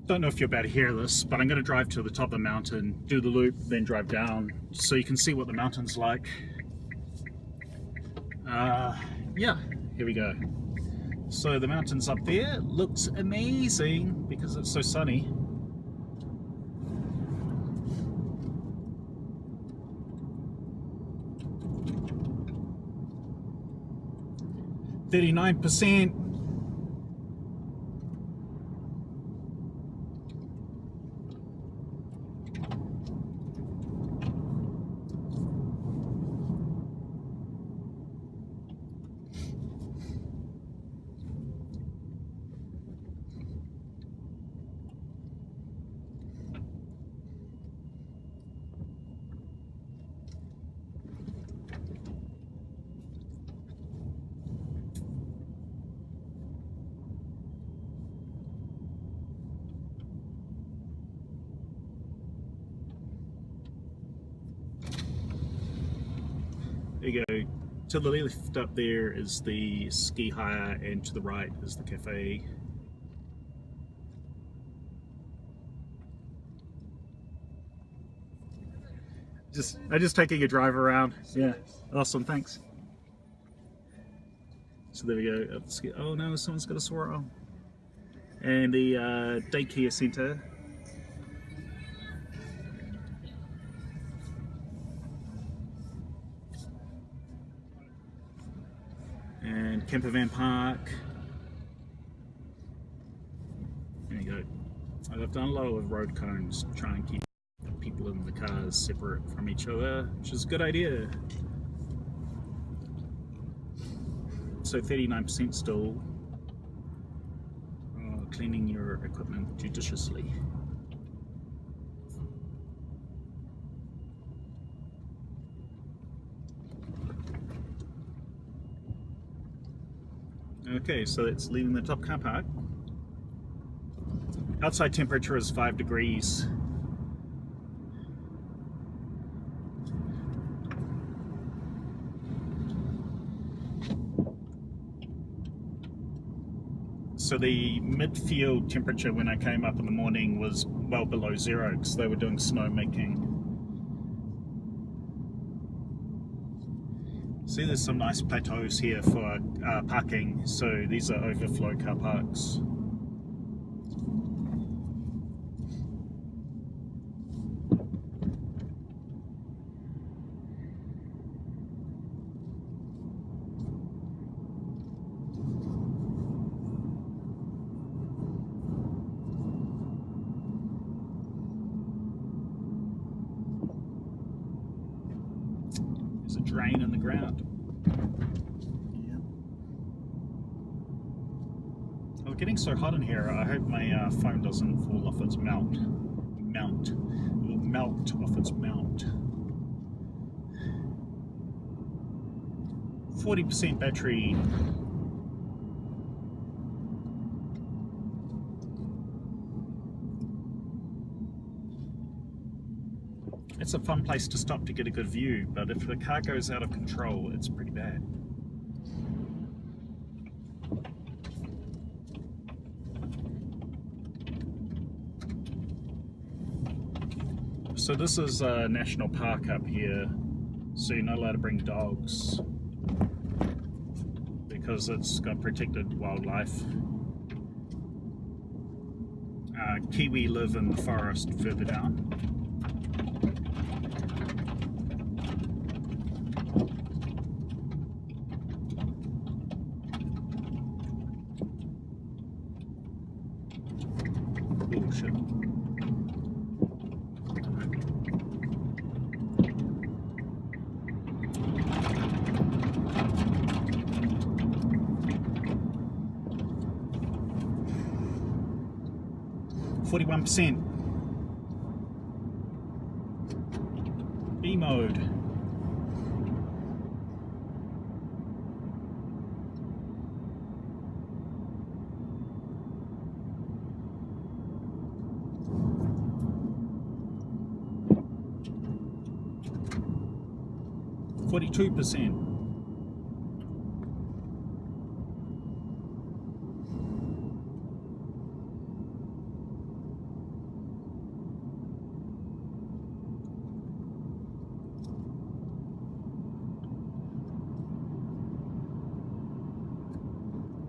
Don't know if you're about to hear this, but I'm going to drive to the top of the mountain, do the loop, then drive down so you can see what the mountain's like. Yeah, here we go. So the mountain's up there, looks amazing because it's so sunny. %. There you go. To the left up there is the ski hire, and to the right is the cafe. I'm just taking a drive around. Yeah, awesome, thanks. So there we go. Oh no, someone's got a swirl. And the daycare centre. And campervan park. There you go. I've done a lot of road cones to try and keep people in the cars separate from each other, which is a good idea. So 39% still. Cleaning your equipment judiciously. Okay, so it's leaving the top car park. Outside temperature is 5 degrees. So the midfield temperature when I came up in the morning was well below zero because they were doing snow making. See, there's some nice plateaus here for parking, so these are overflow car parks. There's a drain in the ground. Yeah. Oh, it's getting so hot in here. I hope my phone doesn't fall off its mount. It will melt off its mount. 40% battery. It's a fun place to stop to get a good view, but if the car goes out of control, it's pretty bad. So this is a national park up here, so you're not allowed to bring dogs because it's got protected wildlife. Kiwi live in the forest further down. Oh shit. %. B mode. %.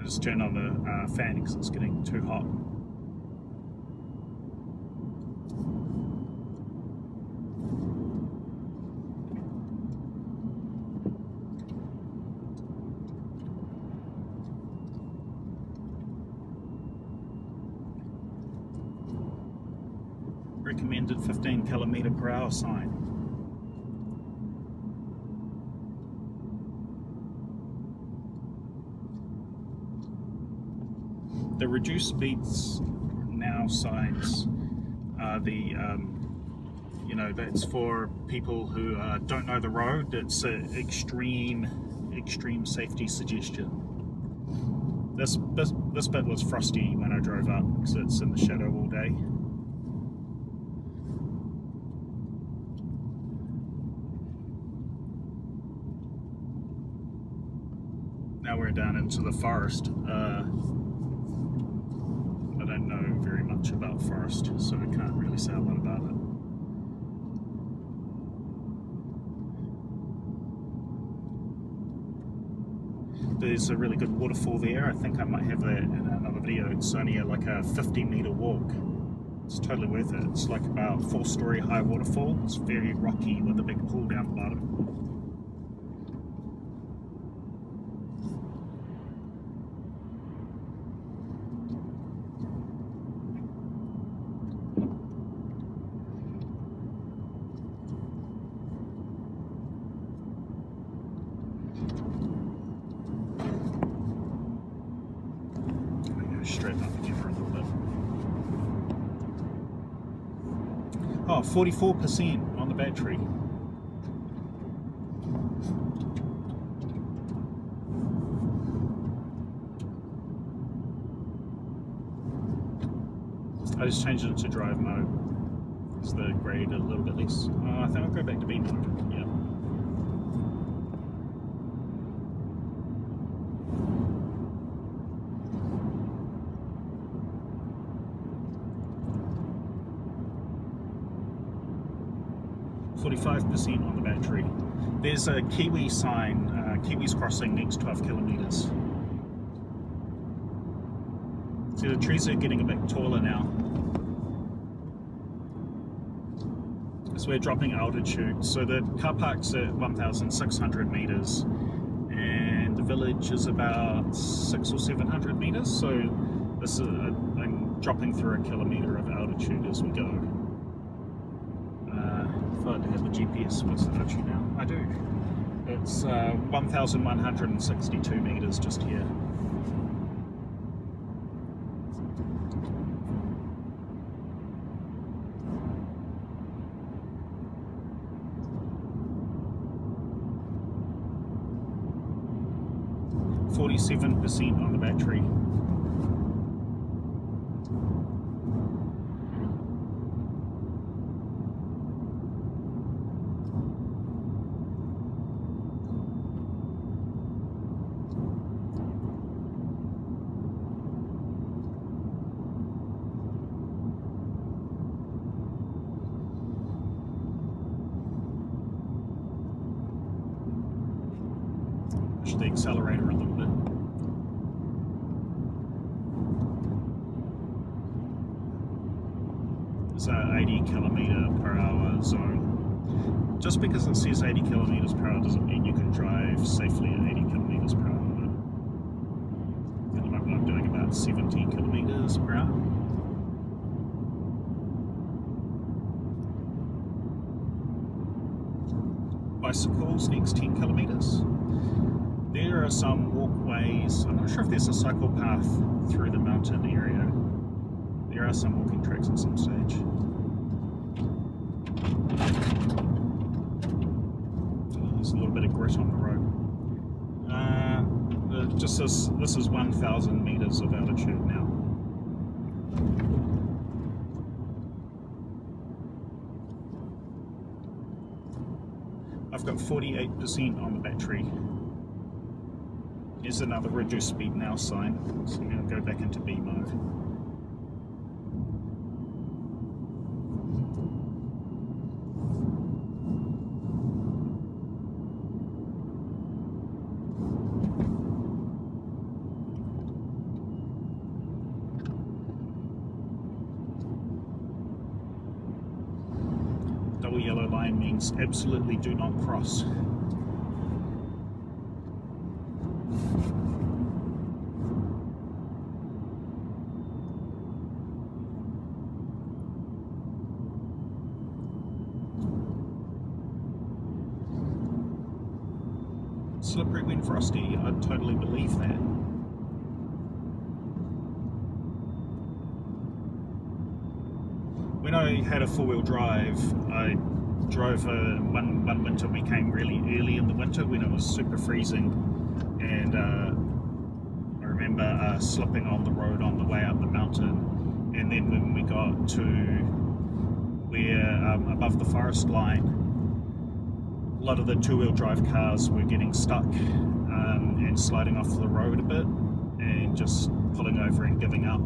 just turn on the fan because it's getting too hot. Recommended 15 km/h sign. The reduced speeds now signs are the, that's for people who don't know the road. It's an extreme safety suggestion. This bit was frosty when I drove up because it's in the shadow all day. Now we're down into the forest. I don't know very much about forest, so I can't really say a lot about it. There's a really good waterfall there. I think I might have that in another video. It's only like a 50-meter walk. It's totally worth it. It's like about 4-story high waterfall. It's very rocky with a big pool down the bottom. Straighten up the camera a little bit. Oh, 44% on the battery. I just changed it to drive mode. It's the grade a little bit less. I think I'll go back to B mode. Yeah. %45 on the battery. There's a Kiwi sign, Kiwi's crossing next 12 kilometers. See, the trees are getting a bit taller now. So we're dropping altitude. So the car park's at 1,600 meters and the village is about 600 or 700 meters. So this is, I'm dropping through a kilometer of altitude as we go. If I have the GPS, what's the altitude now? I do. It's 1,162 meters just here. %47 on the battery. Push the accelerator a little bit. It's an 80 km/h zone. Just because it says 80 km/h doesn't mean you can drive safely at 80 km/h. At the moment I'm doing about 70 km/h. Bicycles next 10 kilometers. There are some walkways. I'm not sure if there's a cycle path through the mountain area. There are some walking tracks at some stage. There's a little bit of grit on the road. Just this is 1,000 meters of altitude now. I've got 48% on the battery. Here's another reduced speed now sign, so I'm going to go back into B mode. means absolutely do not cross. Slippery when frosty, I totally believe that. When I had a four-wheel drive, I drove one winter. We came really early in the winter when it was super freezing, and I remember slipping on the road on the way up the mountain, and then when we got to where above the forest line, a lot of the two-wheel drive cars were getting stuck and sliding off the road a bit and just pulling over and giving up.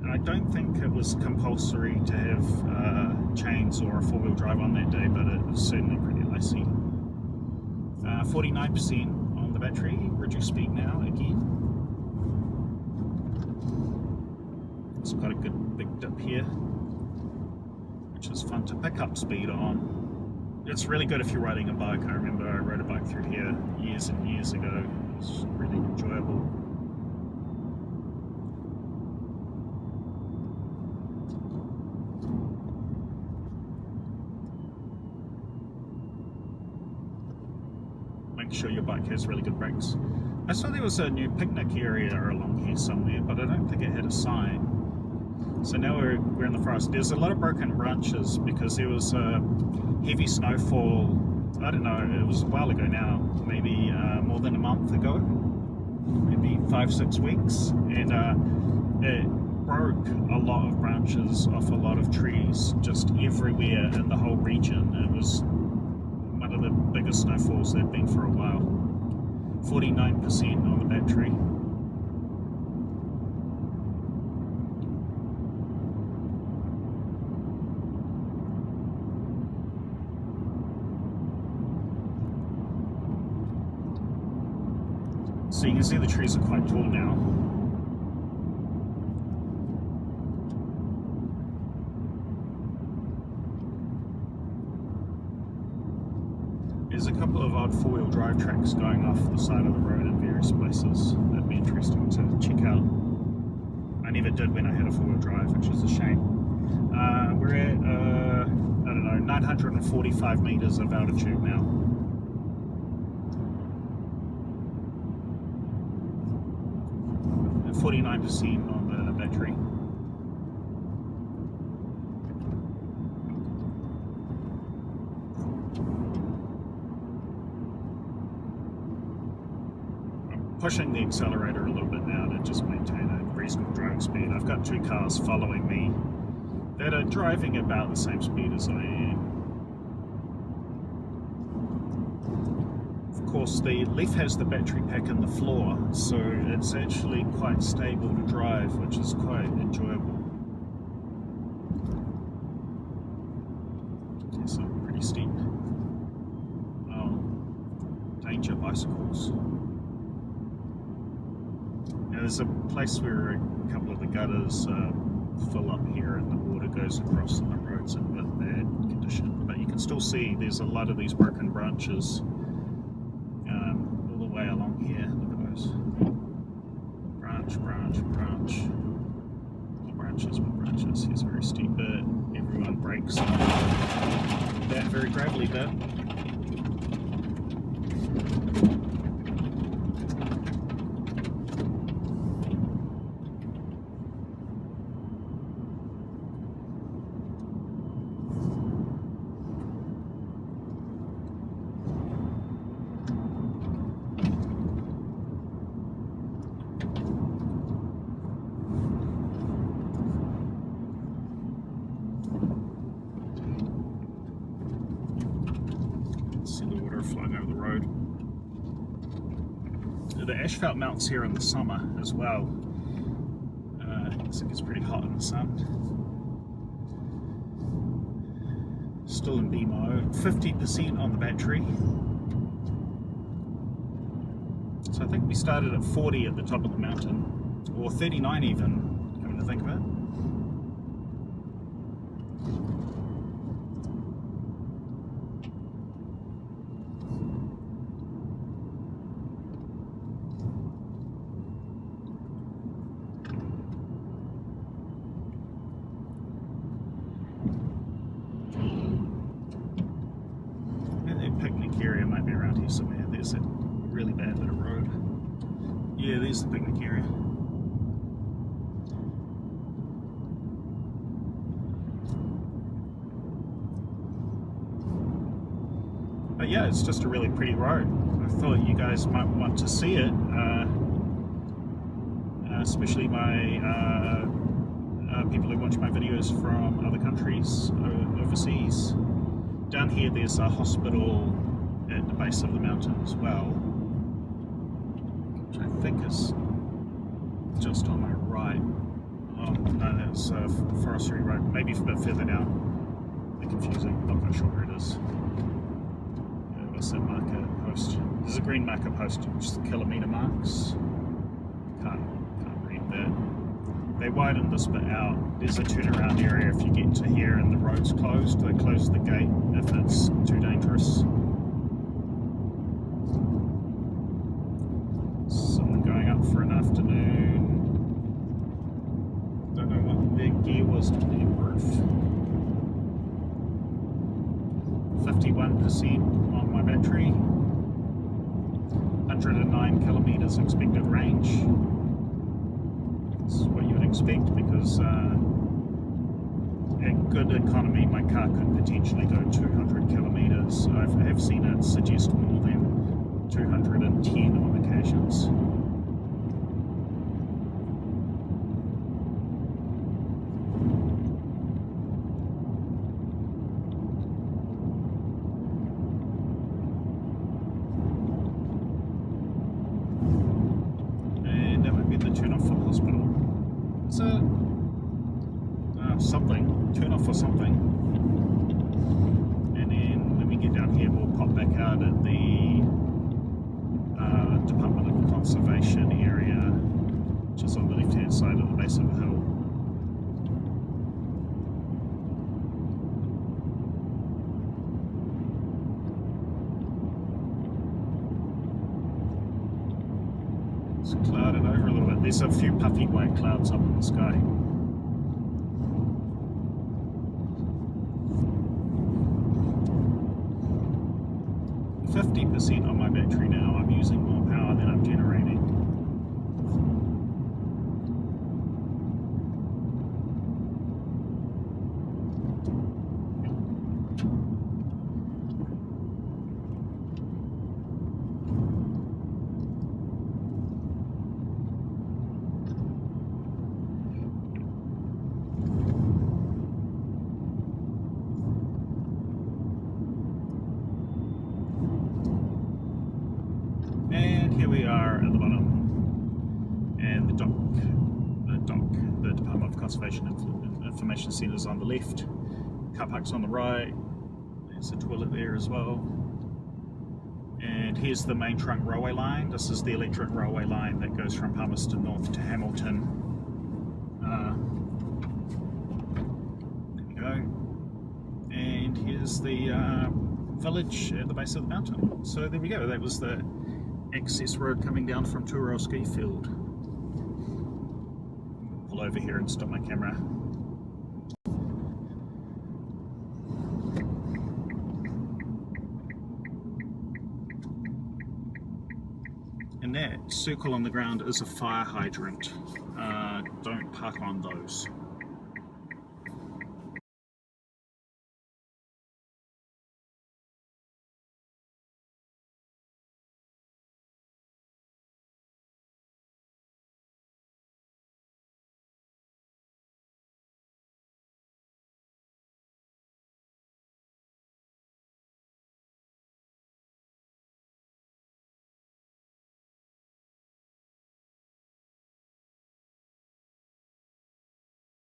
I don't think it was compulsory to have chains or a four-wheel drive on that day, but it was certainly pretty icy. 49% on the battery, reduce speed now again. It's got a good big dip here, which is fun to pick up speed on. It's really good if you're riding a bike. I remember I rode a bike through here years and years ago. It was really enjoyable. Make sure your bike has really good brakes. I saw there was a new picnic area along here somewhere, but I don't think it had a sign. So now we're in the forest. There's a lot of broken branches because there was a heavy snowfall. I don't know, it was a while ago now, maybe more than a month ago, maybe 5-6 weeks, and it broke a lot of branches off a lot of trees just everywhere in the whole region. It was one of the biggest snowfalls they've been for a while. 49% on the battery. So you can see the trees are quite tall now. There's a couple of odd four-wheel drive tracks going off the side of the road in various places. That'd be interesting to check out. I never did when I had a four-wheel drive, which is a shame. We're at, I don't know, 945 meters of altitude now. At 49% on the battery. Pushing the accelerator a little bit now to just maintain a reasonable driving speed. I've got two cars following me that are driving about the same speed as I am. Of course, the Leaf has the battery pack in the floor, so it's actually quite stable to drive, which is quite enjoyable. Okay, so pretty steep. Oh, danger bicycles. There's a place where a couple of the gutters fill up here and the water goes across and the road's in a bit bad condition. But you can still see there's a lot of these broken branches all the way along here. Look at those. Branch, branch, branch. More branches, more branches. Here's a very steep bit. Everyone brakes on that very gravelly bit. Flowing over the road. The asphalt melts here in the summer as well. It gets pretty hot in the sun. Still in B mode. 50% on the battery. So I think we started at 40 at the top of the mountain, or 39 even, coming to think of it. might be around here somewhere. There's a really bad bit of road. Yeah, there's the picnic area. But yeah, it's just a really pretty road. I thought you guys might want to see it, especially my people who watch my videos from other countries, overseas. Down here there's a hospital at the base of the mountain as well, which I think is just on my right. Oh no, that's Forestry Road, maybe a bit further down. They're confusing, not quite sure where it is. What's that marker post? There's a green marker post, which is the kilometre marks. Can't read that. They widened this bit out. There's a turnaround area if you get to here and the road's closed. They close the gate if it's too dangerous. Someone going up for an afternoon. Don't know what their gear was on their roof. 51% on my battery. 109 kilometres expected range. That's what you would expect, because at good economy my car could potentially go 200 kilometres. I have seen it suggest more than 210 on occasions. And that would be the turn off for the hospital. It's a something, turn off for something. And then when we get down here we'll pop back out at the Department of Conservation area, which is on the left hand side of the base of the hill. It's clouded over a little bit. There's a few puffy white clouds up in the sky. %50 on my battery now. I'm using more power than I'm generating. Here we are at the bottom, and the Department of Conservation Information Centre is on the left, car park's on the right, there's a toilet there as well, and here's the main trunk railway line. This is the electric railway line that goes from Palmerston North to Hamilton. There we go, and here's the village at the base of the mountain. So there we go, that was the access road coming down from Turoa ski field. Pull over here and stop my camera. And that circle on the ground is a fire hydrant. Don't park on those.